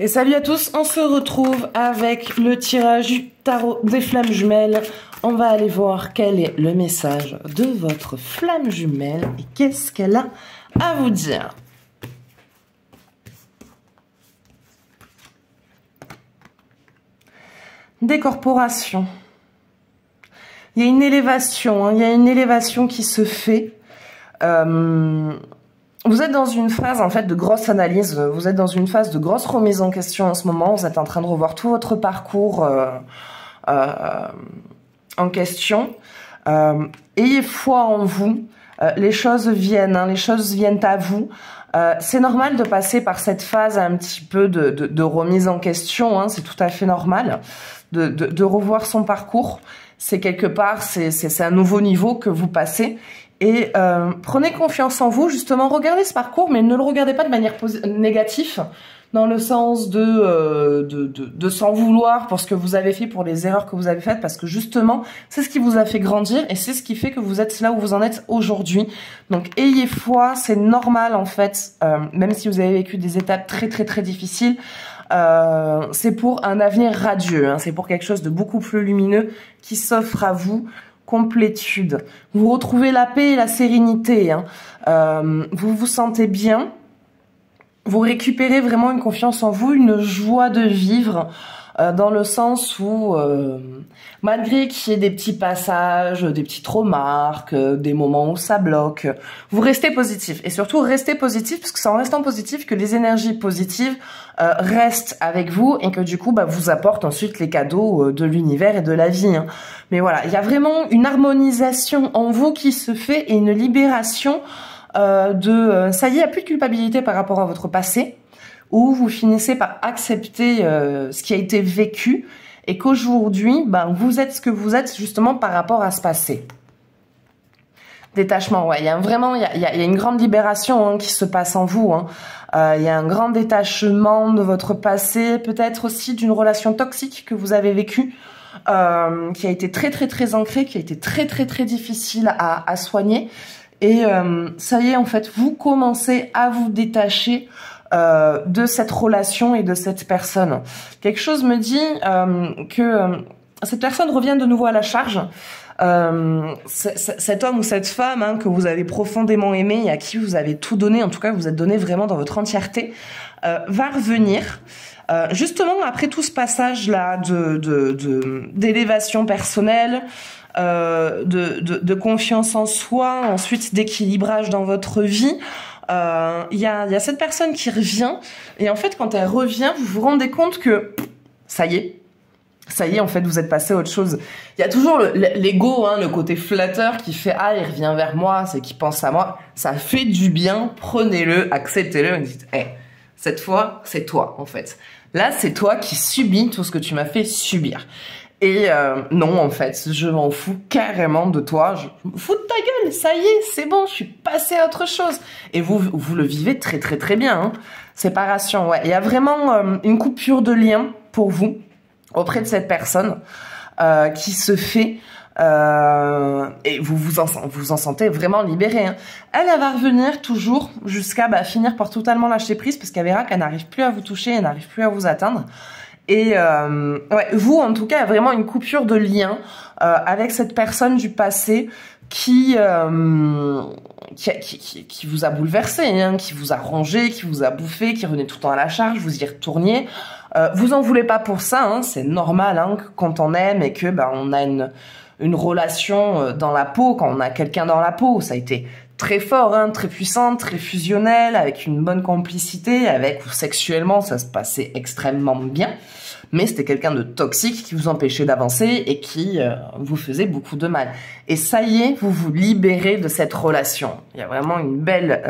Et salut à tous, on se retrouve avec le tirage du tarot des flammes jumelles. On va aller voir quel est le message de votre flamme jumelle et qu'est-ce qu'elle a à vous dire. Décorporation. Il y a une élévation, il y a une élévation qui se fait. Vous êtes dans une phase en fait de grosse analyse, vous êtes dans une phase de grosse remise en question en ce moment, vous êtes en train de revoir tout votre parcours en question. Ayez foi en vous, les choses viennent à vous. C'est normal de passer par cette phase un petit peu de remise en question, c'est tout à fait normal de revoir son parcours. C'est quelque part, c'est un nouveau niveau que vous passez. Et prenez confiance en vous, justement, regardez ce parcours, mais ne le regardez pas de manière négative, dans le sens de s'en vouloir pour ce que vous avez fait, pour les erreurs que vous avez faites, parce que justement, c'est ce qui vous a fait grandir et c'est ce qui fait que vous êtes là où vous en êtes aujourd'hui. Donc, ayez foi, c'est normal en fait, même si vous avez vécu des étapes très difficiles, c'est pour un avenir radieux, c'est pour quelque chose de beaucoup plus lumineux qui s'offre à vous. Complétude. Vous retrouvez la paix et la sérénité. Vous vous sentez bien. Vous récupérez vraiment une confiance en vous, une joie de vivre, dans le sens où, malgré qu'il y ait des petits passages, des petites remarques, des moments où ça bloque, vous restez positif. Et surtout, restez positif, parce que c'est en restant positif que les énergies positives restent avec vous et que du coup, vous apportent ensuite les cadeaux de l'univers et de la vie. Mais voilà, il y a vraiment une harmonisation en vous qui se fait et une libération ça y est, il n'y a plus de culpabilité par rapport à votre passé, où vous finissez par accepter ce qui a été vécu et qu'aujourd'hui, vous êtes ce que vous êtes justement par rapport à ce passé. Détachement, ouais, il y a vraiment, il y a une grande libération qui se passe en vous. Il y a un grand détachement de votre passé, peut-être aussi d'une relation toxique que vous avez vécue, qui a été très ancrée, qui a été très difficile à soigner. Et ça y est, en fait, vous commencez à vous détacher de cette relation et de cette personne. Quelque chose me dit que cette personne revient de nouveau à la charge. Cet homme ou cette femme que vous avez profondément aimé et à qui vous avez tout donné, en tout cas vous êtes donné vraiment dans votre entièreté, va revenir. Justement après tout ce passage là d'élévation personnelle, de confiance en soi, ensuite d'équilibrage dans votre vie, il y a cette personne qui revient et en fait quand elle revient vous vous rendez compte que ça y est, en fait, vous êtes passé à autre chose. Il y a toujours l'ego, le côté flatteur qui fait « Ah, il revient vers moi, c'est qu'il pense à moi. » Ça fait du bien, prenez-le, acceptez-le et dites « Hey, cette fois, c'est toi, en fait. Là, c'est toi qui subis tout ce que tu m'as fait subir. » Et non, en fait, je m'en fous carrément de toi. Je me fous de ta gueule, ça y est, c'est bon, je suis passée à autre chose. Et vous le vivez très bien. Séparation, ouais. Il y a vraiment une coupure de lien pour vous auprès de cette personne qui se fait et vous en sentez vraiment libéré. Elle va revenir toujours jusqu'à finir par totalement lâcher prise parce qu'elle verra qu'elle n'arrive plus à vous toucher, elle n'arrive plus à vous atteindre. Et ouais, vous en tout cas, il y a vraiment une coupure de lien avec cette personne du passé qui vous a bouleversé, qui vous a rongé, qui vous a bouffé, qui revenait tout le temps à la charge, vous y retourniez. Vous en voulez pas pour ça, c'est normal quand on aime et que on a une relation dans la peau, quand on a quelqu'un dans la peau, ça a été très fort, très puissant, très fusionnel, avec une bonne complicité, avec sexuellement ça se passait extrêmement bien, mais c'était quelqu'un de toxique qui vous empêchait d'avancer et qui vous faisait beaucoup de mal. Et ça y est, vous vous libérez de cette relation. Il y a vraiment une belle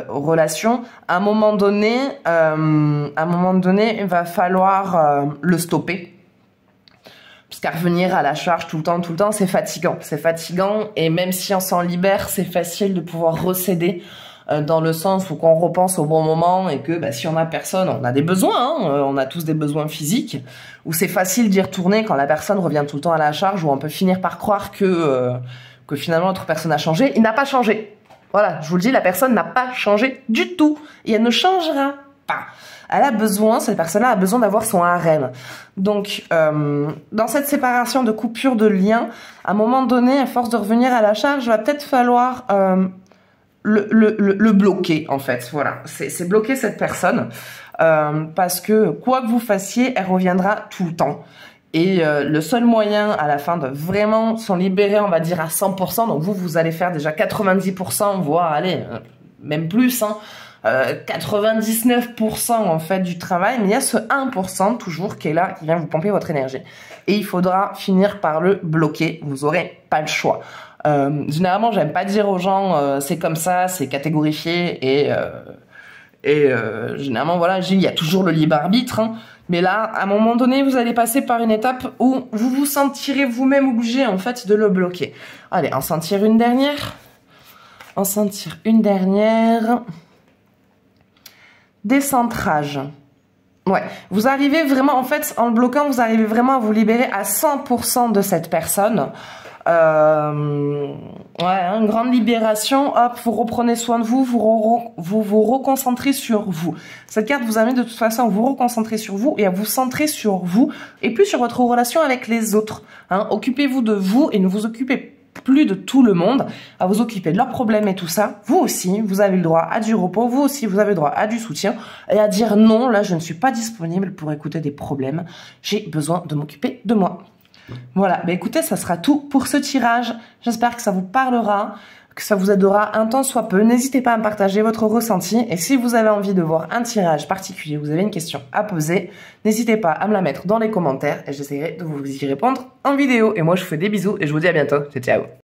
relation. À un moment donné, il va falloir le stopper. Parce qu'à revenir à la charge tout le temps, c'est fatigant. C'est fatigant et même si on s'en libère, c'est facile de pouvoir recéder dans le sens où qu'on repense au bon moment et que si on a personne, on a des besoins, on a tous des besoins physiques, où c'est facile d'y retourner quand la personne revient tout le temps à la charge, où on peut finir par croire que finalement l'autre personne a changé. Il n'a pas changé. Voilà, je vous le dis, la personne n'a pas changé du tout et elle ne changera pas. cette personne-là a besoin d'avoir son harem. Donc, dans cette séparation de coupure de lien, à un moment donné, à force de revenir à la charge, il va peut-être falloir le bloquer, en fait. Voilà, c'est bloquer cette personne, parce que quoi que vous fassiez, elle reviendra tout le temps. Et le seul moyen à la fin de vraiment s'en libérer, on va dire à 100%, donc vous allez faire déjà 90%, voire allez, même plus, hein, 99% en fait du travail, mais il y a ce 1% toujours qui est là, qui vient vous pomper votre énergie. Et il faudra finir par le bloquer, vous aurez pas le choix. Généralement, j'aime pas dire aux gens c'est comme ça, c'est catégorifié et généralement voilà, il y a toujours le libre arbitre, hein. Mais là, à un moment donné, vous allez passer par une étape où vous vous sentirez vous-même obligé en fait de le bloquer. Allez, en sentir une dernière. En sentir une dernière. Décentrage. Ouais, vous arrivez vraiment, en fait, en le bloquant, vous arrivez vraiment à vous libérer à 100% de cette personne. Ouais, une grande libération, hop, vous reprenez soin de vous, vous reconcentrez sur vous. Cette carte vous amène de toute façon à vous reconcentrer sur vous et à vous centrer sur vous et plus sur votre relation avec les autres. Hein. Occupez-vous de vous et ne vous occupez plus de tout le monde, à vous occuper de leurs problèmes et tout ça. Vous aussi, vous avez le droit à du repos, vous aussi, vous avez le droit à du soutien et à dire non, là, je ne suis pas disponible pour écouter des problèmes. J'ai besoin de m'occuper de moi. Voilà, bah écoutez, ça sera tout pour ce tirage. J'espère que ça vous parlera, que ça vous aidera un tant soit peu. N'hésitez pas à me partager votre ressenti. Et si vous avez envie de voir un tirage particulier, vous avez une question à poser, n'hésitez pas à me la mettre dans les commentaires et j'essaierai de vous y répondre en vidéo. Et moi, je vous fais des bisous et je vous dis à bientôt. Ciao, ciao.